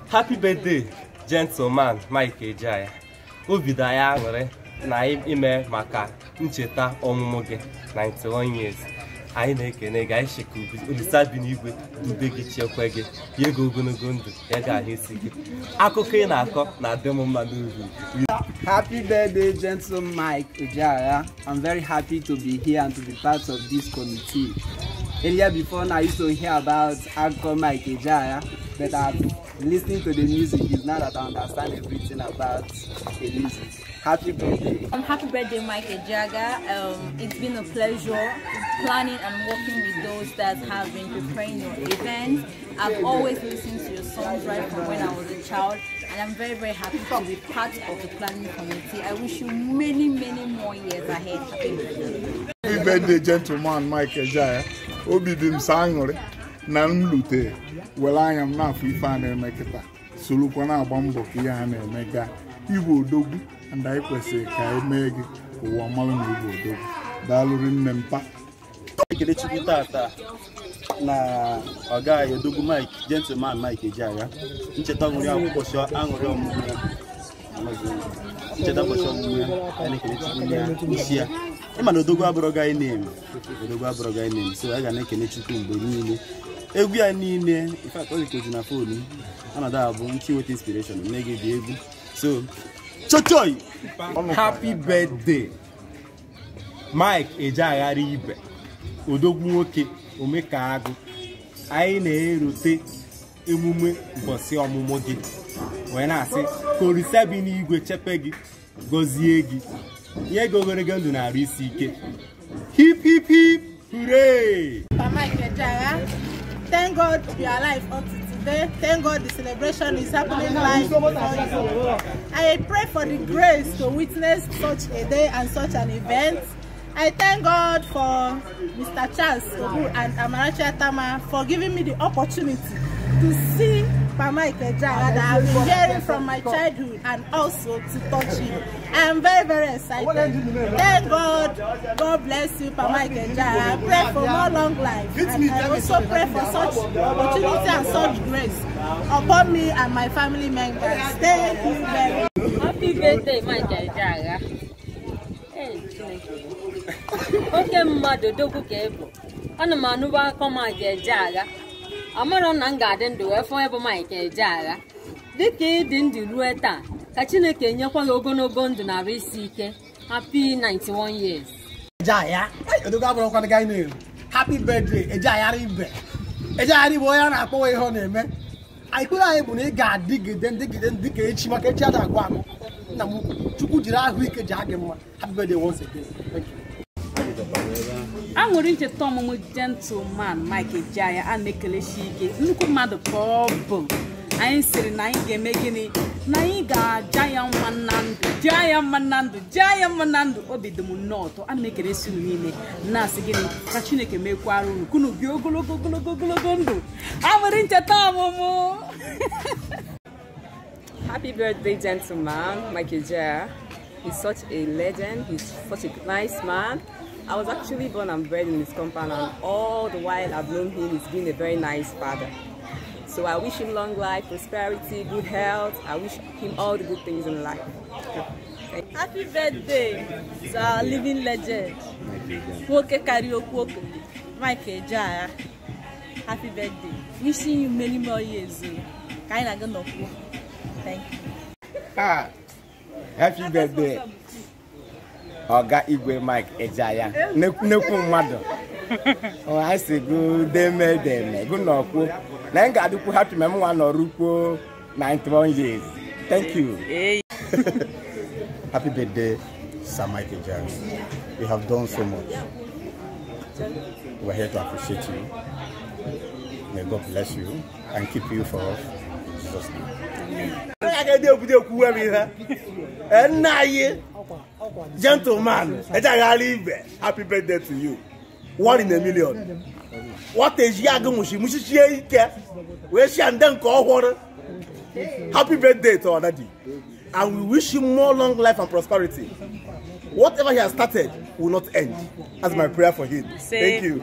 Happy birthday, gentleman Mike Ejaya. Obi da ya aṅụrị na ime maka ncheta ọmụmụ gị 91 years. Anyị na-ekene gị, anyị shika Olisa bi n'igwe dube gị, chekwa gị, nye gị ogologo ndụ, ya ga-ahụ isi gị. Akụkọ ị na-akọ na-adị m mma n'obi. Happy birthday, gentleman Mike Ejaya. I'm very happy to be here and to be part of this committee. Earlier before now, I used to hear about Uncle Mike Ejaya, but I've listening to the music is now that I understand everything about the music. Happy birthday. Happy birthday, Mike Ejaya. It's been a pleasure planning and working with those that have been preparing your event. I've always listened to your songs right from when I was a child, and I'm very, very happy to be part of the planning committee. I wish you many, many more years ahead. Happy birthday. Happy birthday, gentleman Mike Ejaya. Obi bim sangore na nlute. Well, I am not free fan and make it. So look when I bumbo kian and make that. You will do, and I could say, I make it or Malan will do. Dalurin Mempa. Na oga Yodogu Mike, gentleman Mike Ejaya. Ncheta nguri akwụkwọ aṅụrị ọmụmụ ya. Ncheta ụbọchị ọmụmụ ya, anyị na-ekele Chukwu ya isi ya. Ịma na Odogwu abụrụ guy name. Odogwu abụrụ guy name. So anyị ga na-ekele Chukwu mgbe niile. Egwu ya niile, in fact, all the na phone. Another album, key with inspiration, nege the egwu. So, chochoy! Happy birthday, Mike Ejaya Ibe. Odogwu nwoke omeka agụ. Anyị na-erute emume ụbọchị ọmụmụ gị. Wee na-asị ka Olisa bi n'igwe chepe gị, gọzie gị. Nye gị ogologo ndụ na arụ isi ike. Hip hip hip, hooray! Mike Ejaya, thank God you are alive up to today. Thank God the celebration is happening live before you. I pray for the grace to witness such a day and such an event. I thank God for Mr. Charles Obu and Amarachi Atama for giving me the opportunity to see Mike Ejaya that I've been hearing from my childhood and also to touch him. I am very, very excited. Thank God. God bless you, Mike Ejaya. I pray for more long life. And I also pray for such opportunity and such grace upon me and my family members. Thank you very much. Happy birthday, Mike Ejaya. Okay, mmadụ Odogwu ka ebo. Ana m anụba akọ Mike Ejaya. Amara na ngaden do efo ebo Mike Ejaya. Dịka ịdị ndụ ruo taa, ka Chineke nyekwa gị ogologo ndụ na arụ isi ike. Happy 91 years. Ejaya, Odogwu abụrụ kwa guy name. Happy birthday, Ejaya Ibe. Ejaya Ibe onye na-akpọ ihe ọ na-eme. Anyị kwere anyị bụ na ị ga-adịgide dịka echi maka echi ada agwa anụ. Nna m Chukwu jiri ahụ ike ji agị mma. Happy birthday once again. Thank you. Aṅụrị ncheta ọmụmụ gentleman Mike Ejaya a na-ekele ike nnukwu mmadụ ka ọ bụ. Anyị sịrị na anyị ga-eme gịnị, na anyị ga-aja ya mma na ndụ, jaa ya mma na ndụ, jaa ya mma na ndụ. Obi dị m nnọọ ụtọ. A na-ekele isi unu niile na-asị gịnị ka Chineke mekwara unu kunu gị ogologo ndụ. Aṅụrị ncheta ọmụmụ. Happy birthday, gentleman Mike Ejaya. He's such a legend. He's such a nice man. I was actually born and bred in his compound, and all the while I've known him, he's been a very nice father. So I wish him long life, prosperity, good health. I wish him all the good things in life. Happy birthday to our living legend, Woke Karaoke, Mike Ejaya. Happy birthday. Wishing you many more years. Thank you. Happy birthday, Oga Igwe Mike Ejaya. Nekwu mmadụ. Oh, I say good deme. Good no ku. Na nga adukwu happy mem nwa no rukwo 91 years. Thank you. Happy birthday, Sir Mike Ejaya. You have done so much. We're here to appreciate you. May God bless you and keep you for us. In Jesus' name. Gentleman, happy birthday to you. 1 in a million. What is Yagamushi? Happy birthday to our daddy. And we wish him more long life and prosperity. Whatever he has started will not end. That's my prayer for him. Thank you.